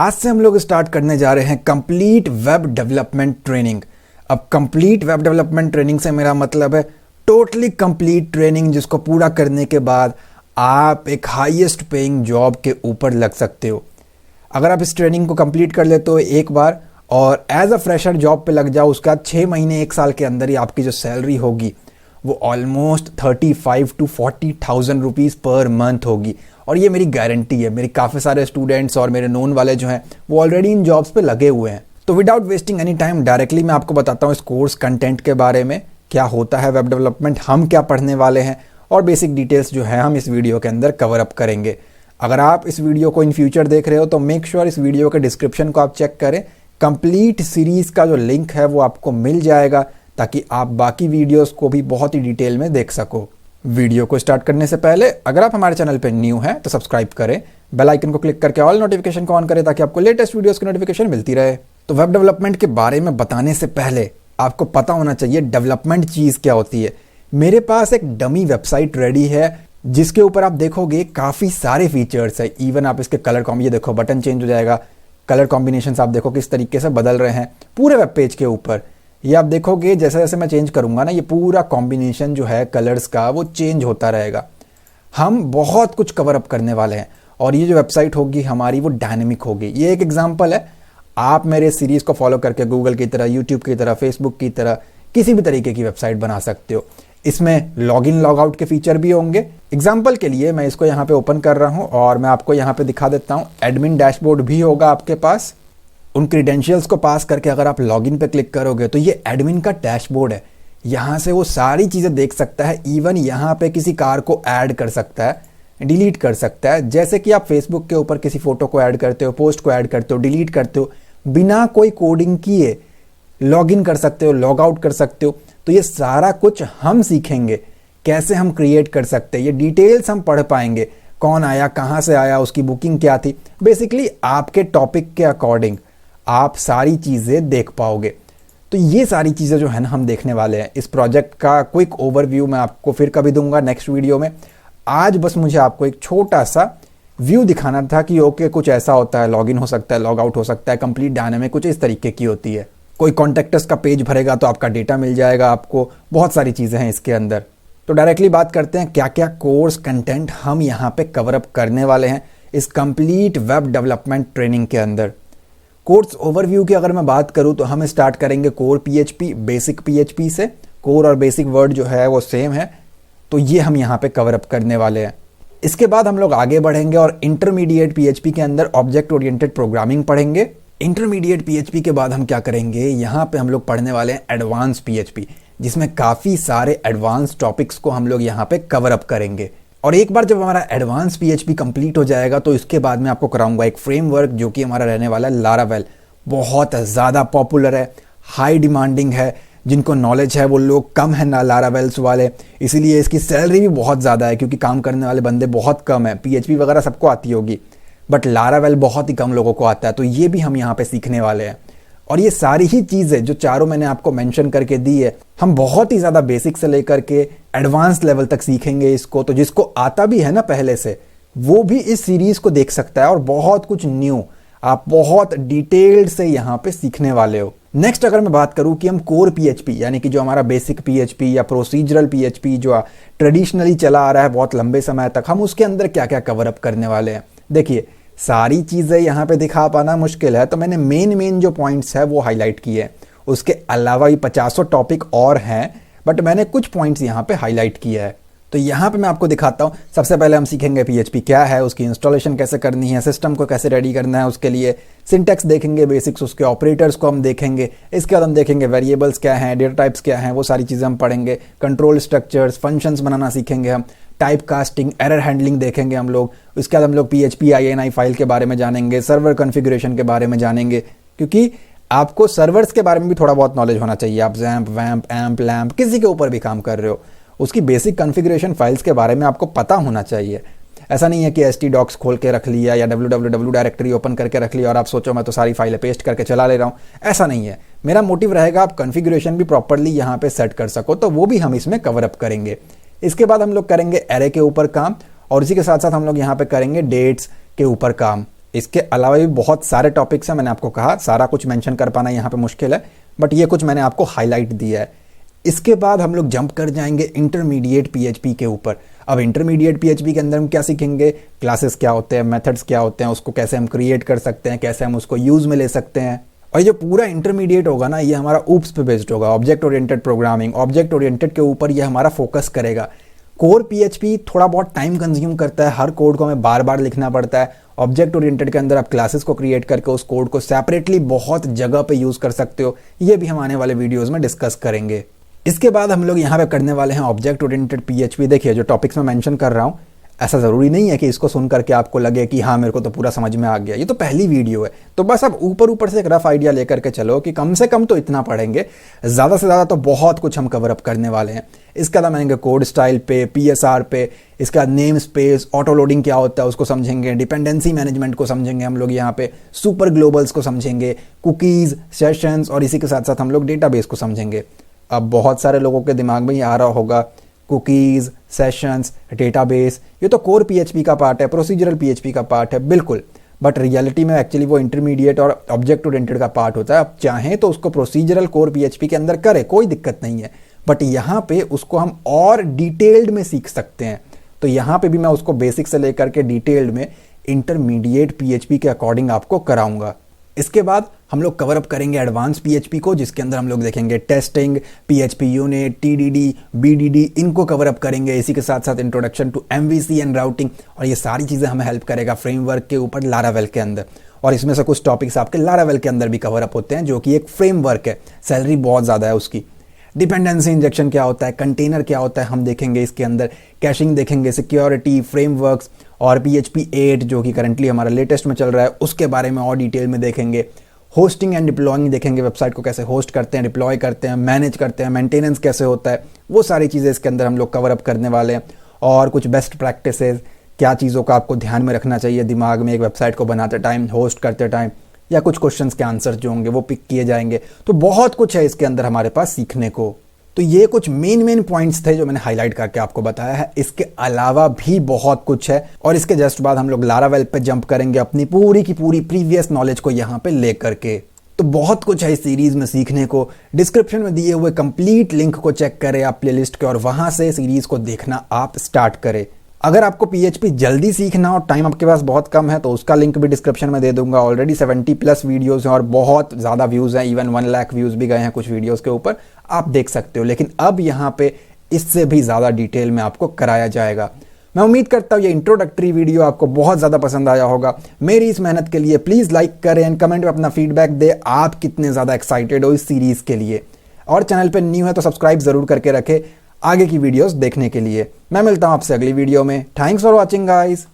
आज से हम लोग स्टार्ट करने जा रहे हैं कंप्लीट वेब डेवलपमेंट ट्रेनिंग। अब कंप्लीट वेब डेवलपमेंट ट्रेनिंग से मेरा मतलब है टोटली कंप्लीट ट्रेनिंग, जिसको पूरा करने के बाद आप एक हाईएस्ट पेइंग जॉब के ऊपर लग सकते हो। अगर आप इस ट्रेनिंग को कंप्लीट कर लेते हो एक बार और एज अ फ्रेशर जॉब पे लग जाओ, उसका 6 महीने 1 साल के अंदर ही आपकी जो सैलरी होगी वो almost 35 to 40,000 rupees per month होगी। और ये मेरी गारंटी है। मेरे काफ़ी सारे स्टूडेंट्स और मेरे नोन वाले जो हैं वो ऑलरेडी इन जॉब्स पे लगे हुए हैं। तो without wasting any time directly मैं आपको बताता हूँ इस कोर्स कंटेंट के बारे में, क्या होता है वेब डेवलपमेंट, हम क्या पढ़ने वाले हैं और बेसिक डिटेल्स जो है हम इस वीडियो के अंदर कवर अप करेंगे। अगर आप इस वीडियो को इन फ्यूचर देख रहे हो तो मेक श्योर इस वीडियो के डिस्क्रिप्शन को आप चेक करें। कंप्लीट सीरीज़ का जो लिंक है वो आपको मिल जाएगा ताकि आप बाकी वीडियोस को भी बहुत ही डिटेल में देख सको। वीडियो को स्टार्ट करने से पहले अगर आप हमारे चैनल पे न्यू हैं तो सब्सक्राइब करें, बेल आइकन को क्लिक करके ऑल नोटिफिकेशन को ऑन करें ताकि आपको लेटेस्ट वीडियोस की नोटिफिकेशन मिलती रहे। तो वेब डेवलपमेंट के बारे में बताने से पहले आपको पता होना चाहिए डेवलपमेंट चीज़ क्या होती है। मेरे पास एक डमी वेबसाइट रेडी है जिसके ऊपर आप देखोगे काफ़ी सारे फीचर्स है। इवन आप इसके कलर कॉम्बी, ये देखो बटन चेंज हो जाएगा, कलर कॉम्बिनेशन आप देखो किस तरीके से बदल रहे हैं पूरे वेब पेज के ऊपर। ये आप देखोगे जैसे जैसे मैं चेंज करूंगा ना, ये पूरा कॉम्बिनेशन जो है कलर्स का वो चेंज होता रहेगा। हम बहुत कुछ कवर अप करने वाले हैं और ये जो वेबसाइट होगी हमारी वो डायनेमिक होगी। ये एक एग्जांपल है। आप मेरे सीरीज को फॉलो करके गूगल की तरह, यूट्यूब की तरह, फेसबुक की तरह किसी भी तरीके की वेबसाइट बना सकते हो। इसमें लॉग इन लॉग आउट के फीचर भी होंगे। एग्जाम्पल के लिए मैं इसको यहाँ पे ओपन कर रहा हूँ और मैं आपको यहाँ पे दिखा देता हूँ। एडमिन डैशबोर्ड भी होगा आपके पास। उन क्रीडेंशियल्स को पास करके अगर आप लॉगिन पे क्लिक करोगे तो ये एडमिन का डैशबोर्ड है। यहाँ से वो सारी चीज़ें देख सकता है। इवन यहाँ पे किसी कार को ऐड कर सकता है, डिलीट कर सकता है। जैसे कि आप फेसबुक के ऊपर किसी फोटो को ऐड करते हो, पोस्ट को ऐड करते हो, डिलीट करते हो, बिना कोई कोडिंग किए लॉगिन कर सकते हो, लॉग आउट कर सकते हो। तो ये सारा कुछ हम सीखेंगे, कैसे हम क्रिएट कर सकते हैं। ये डिटेल्स हम पढ़ पाएंगे, कौन आया, कहाँ से आया, उसकी बुकिंग क्या थी। बेसिकली आपके टॉपिक के अकॉर्डिंग आप सारी चीज़ें देख पाओगे। तो ये सारी चीज़ें जो है ना हम देखने वाले हैं। इस प्रोजेक्ट का क्विक ओवरव्यू मैं आपको फिर कभी दूंगा नेक्स्ट वीडियो में। आज बस मुझे आपको एक छोटा सा व्यू दिखाना था कि ओके कुछ ऐसा होता है, लॉगिन हो सकता है, लॉग आउट हो सकता है, कंप्लीट डायनामिक कुछ इस तरीके की होती है। कोई कॉन्टेक्टस का पेज भरेगा तो आपका डेटा मिल जाएगा आपको, बहुत सारी चीज़ें हैं इसके अंदर। तो डायरेक्टली बात करते हैं क्या क्या कोर्स कंटेंट हम यहाँ पे कवर अप करने वाले हैं इस कंप्लीट वेब डेवलपमेंट ट्रेनिंग के अंदर। कोर्स ओवरव्यू की अगर मैं बात करूं तो हम स्टार्ट करेंगे कोर पीएचपी, बेसिक पीएचपी से। कोर और बेसिक वर्ड जो है वो सेम है, तो ये हम यहाँ पे कवर अप करने वाले हैं। इसके बाद हम लोग आगे बढ़ेंगे और इंटरमीडिएट पीएचपी के अंदर ऑब्जेक्ट ओरिएंटेड प्रोग्रामिंग पढ़ेंगे। इंटरमीडिएट पीएचपी के बाद हम क्या करेंगे, यहाँ पे हम लोग पढ़ने वाले हैं एडवांस पीएचपी, जिसमें काफ़ी सारे एडवांस टॉपिक्स को हम लोग यहाँ पे कवर अप करेंगे। और एक बार जब हमारा एडवांस पीएचपी कंप्लीट हो जाएगा तो इसके बाद मैं आपको कराऊंगा एक फ्रेमवर्क जो कि हमारा रहने वाला है लारावेल। बहुत ज़्यादा पॉपुलर है, हाई डिमांडिंग है। जिनको नॉलेज है वो लोग कम है ना लारावेल्स वाले, इसीलिए इसकी सैलरी भी बहुत ज़्यादा है क्योंकि काम करने वाले बंदे बहुत कम है। पीएचपी वगैरह सबको आती होगी बट लारावेल बहुत ही कम लोगों को आता है। तो ये भी हम यहाँ पे सीखने वाले हैं। और ये सारी ही चीज़ें जो चारों मैंने आपको मेंशन करके दी है, हम बहुत ही ज़्यादा बेसिक से लेकर के एडवांस लेवल तक सीखेंगे इसको। तो जिसको आता भी है ना पहले से, वो भी इस सीरीज़ को देख सकता है और बहुत कुछ न्यू आप बहुत डिटेल्ड से यहाँ पे सीखने वाले हो। नेक्स्ट अगर मैं बात करूँ कि हम कोर पीएचपी यानी कि जो हमारा बेसिक पीएचपी या प्रोसीजरल पीएचपी जो ट्रेडिशनली चला आ रहा है बहुत लंबे समय तक, हम उसके अंदर क्या क्या कवर अप करने वाले हैं। देखिए सारी चीज़ें यहाँ पे दिखा पाना मुश्किल है, तो मैंने मेन जो पॉइंट्स है वो हाईलाइट किए हैं। उसके अलावा भी 50 टॉपिक और हैं बट मैंने कुछ पॉइंट्स यहाँ पे हाईलाइट किया है। तो यहाँ पे मैं आपको दिखाता हूँ। सबसे पहले हम सीखेंगे पीएचपी क्या है, उसकी इंस्टॉलेशन कैसे करनी है, सिस्टम को कैसे रेडी करना है, उसके लिए सिंटैक्स देखेंगे, बेसिक्स, उसके ऑपरेटर्स को हम देखेंगे। इसके बाद हम देखेंगे वेरिएबल्स क्या हैं, डेटा टाइप्स क्या हैं, वो सारी चीज़ें हम पढ़ेंगे। कंट्रोल स्ट्रक्चर्स, फंक्शंस बनाना सीखेंगे हम। टाइप कास्टिंग, एरर हैंडलिंग देखेंगे हम लोग। उसके बाद हम लोग PHP INI फाइल के बारे में जानेंगे, सर्वर कॉन्फ़िगरेशन के बारे में जानेंगे, क्योंकि आपको सर्वर्स के बारे में भी थोड़ा बहुत नॉलेज होना चाहिए। आप XAMPP, WAMP, AMP, LAMP किसी के ऊपर भी काम कर रहे हो, उसकी बेसिक कॉन्फ़िगरेशन फाइल्स के बारे में आपको पता होना चाहिए। ऐसा नहीं है कि htdocs खोल के रख लिया या www डायरेक्टरी ओपन करके रख लिया और आप सोचो मैं तो सारी फाइलें पेस्ट करके चला ले रहा हूँ। ऐसा नहीं है। मेरा मोटिव रहेगा आप कॉन्फ़िगरेशन भी प्रॉपरली यहाँ पे सेट कर सको, तो वो भी हम इसमें कवर अप करेंगे। इसके बाद हम लोग करेंगे एरे के ऊपर काम और इसी के साथ साथ हम लोग यहाँ पे करेंगे डेट्स के ऊपर काम। इसके अलावा भी बहुत सारे टॉपिक्स हैं, मैंने आपको कहा सारा कुछ मेंशन कर पाना यहाँ पे मुश्किल है, बट ये कुछ मैंने आपको हाईलाइट दिया है। इसके बाद हम लोग जंप कर जाएंगे इंटरमीडिएट पीएचपी के ऊपर। अब इंटरमीडिएट पीएचपी के अंदर हम क्या सीखेंगे, क्लासेस क्या होते हैं, मेथड्स क्या होते हैं, उसको कैसे हम क्रिएट कर सकते हैं, कैसे हम उसको यूज में ले सकते हैं। और ये पूरा इंटरमीडिएट होगा ना, ये हमारा ऊप्स पे बेस्ड होगा, object oriented programming, object oriented के ऊपर ये हमारा फोकस करेगा। कोर पीएचपी थोड़ा बहुत टाइम कंज्यूम करता है, हर कोड को हमें बार बार लिखना पड़ता है। ऑब्जेक्ट ओरिएंटेड के अंदर आप क्लासेस को क्रिएट करके उस कोड को सेपरेटली बहुत जगह पे यूज कर सकते हो, ये भी हम आने वाले वीडियोस में डिस्कस करेंगे। इसके बाद हम लोग यहाँ पे करने वाले हैं ऑब्जेक्ट ओरिएंटेड पीएचपी। देखिए जो टॉपिक्स मैं मेंशन कर रहा हूँ, ऐसा ज़रूरी नहीं है कि इसको सुन करके आपको लगे कि हाँ मेरे को तो पूरा समझ में आ गया, ये तो पहली वीडियो है। तो बस आप ऊपर ऊपर से एक रफ आइडिया लेकर के चलो कि कम से कम तो इतना पढ़ेंगे, ज़्यादा से ज़्यादा तो बहुत कुछ हम कवर अप करने वाले हैं। इसके बाद आएंगे कोड स्टाइल पे, पीएसआर पे, इसके बाद नेम स्पेस, ऑटो लोडिंग क्या होता है उसको समझेंगे, डिपेंडेंसी मैनेजमेंट को समझेंगे हम लोग यहाँ पे, सुपर ग्लोबल्स को समझेंगे, कुकीज़, सेशंस, और इसी के साथ साथ हम लोग डेटाबेस को समझेंगे। अब बहुत सारे लोगों के दिमाग में ये आ रहा होगा कुकीज़, सेशंस, डेटाबेस, ये तो कोर पीएचपी का पार्ट है, प्रोसीजरल पीएचपी का पार्ट है, बिल्कुल। बट रियलिटी में एक्चुअली वो इंटरमीडिएट और ऑब्जेक्ट ओरिएंटेड का पार्ट होता है। आप चाहें तो उसको प्रोसीजरल कोर पीएचपी के अंदर करें, कोई दिक्कत नहीं है, बट यहाँ पे उसको हम और डिटेल्ड में सीख सकते हैं। तो यहाँ पे भी मैं उसको बेसिक से लेकर के डिटेल्ड में इंटरमीडिएट पीएचपी के अकॉर्डिंग आपको कराऊंगा। इसके बाद हम लोग कवर अप करेंगे एडवांस पीएचपी को, जिसके अंदर हम लोग देखेंगे testing, PHP unit, TDD, BDD, इनको कवर अप करेंगे। इसी के साथ साथ introduction to MVC and routing, और ये सारी चीज़ें हमें हेल्प करेगा फ्रेमवर्क के ऊपर लारावेल के अंदर। और इसमें से कुछ टॉपिक्स आपके लारावेल के अंदर भी कवर अप होते हैं, जो कि एक फ्रेमवर्क है, सैलरी बहुत ज़्यादा है उसकी। डिपेंडेंसी इंजेक्शन क्या होता है, कंटेनर क्या होता है, हम देखेंगे इसके अंदर। कैशिंग देखेंगे, सिक्योरिटी, फ्रेमवर्क्स, और PHP 8 जो कि करंटली हमारा लेटेस्ट में चल रहा है, उसके बारे में और डिटेल में देखेंगे। होस्टिंग एंड डिप्लॉइंग देखेंगे, वेबसाइट को कैसे होस्ट करते हैं, डिप्लॉय करते हैं, मैनेज करते हैं, मेंटेनेंस कैसे होता है, वो सारी चीज़ें इसके अंदर हम लोग कवर अप करने वाले हैं। और कुछ बेस्ट प्रैक्टिसेस, क्या चीज़ों का आपको ध्यान में रखना चाहिए दिमाग में एक वेबसाइट को बनाते टाइम, होस्ट करते टाइम, या कुछ क्वेश्चंस के आंसर जो होंगे वो पिक किए जाएंगे। तो बहुत कुछ है इसके अंदर हमारे पास सीखने को। तो ये कुछ मेन पॉइंट्स थे जो मैंने हाईलाइट करके आपको बताया है। इसके अलावा भी बहुत कुछ है, और इसके जस्ट बाद हम लोग लारावेल पे जंप करेंगे अपनी पूरी की पूरी प्रीवियस नॉलेज को यहाँ पे लेकर के। तो बहुत कुछ है इस सीरीज में सीखने को। डिस्क्रिप्शन में दिए हुए कंप्लीट लिंक को चेक करें आप प्लेलिस्ट के, और वहां से सीरीज को देखना आप स्टार्ट करें। अगर आपको PHP जल्दी सीखना और टाइम आपके पास बहुत कम है तो उसका लिंक भी डिस्क्रिप्शन में दे दूंगा। ऑलरेडी 70+ वीडियोस हैं और बहुत ज़्यादा व्यूज़ हैं, इवन 1 लाख व्यूज़ भी गए हैं कुछ वीडियोस के ऊपर, आप देख सकते हो। लेकिन अब यहाँ पे इससे भी ज़्यादा डिटेल में आपको कराया जाएगा। मैं उम्मीद करता हूँ ये इंट्रोडक्टरी वीडियो आपको बहुत ज़्यादा पसंद आया होगा। मेरी इस मेहनत के लिए प्लीज़ लाइक करें एंड कमेंट में अपना फीडबैक दे, आप कितने ज़्यादा एक्साइटेड हो इस सीरीज़ के लिए। और चैनल पर न्यू है तो सब्सक्राइब ज़रूर करके रखें आगे की वीडियोस देखने के लिए। मैं मिलता हूं आपसे अगली वीडियो में। Thanks for watching guys.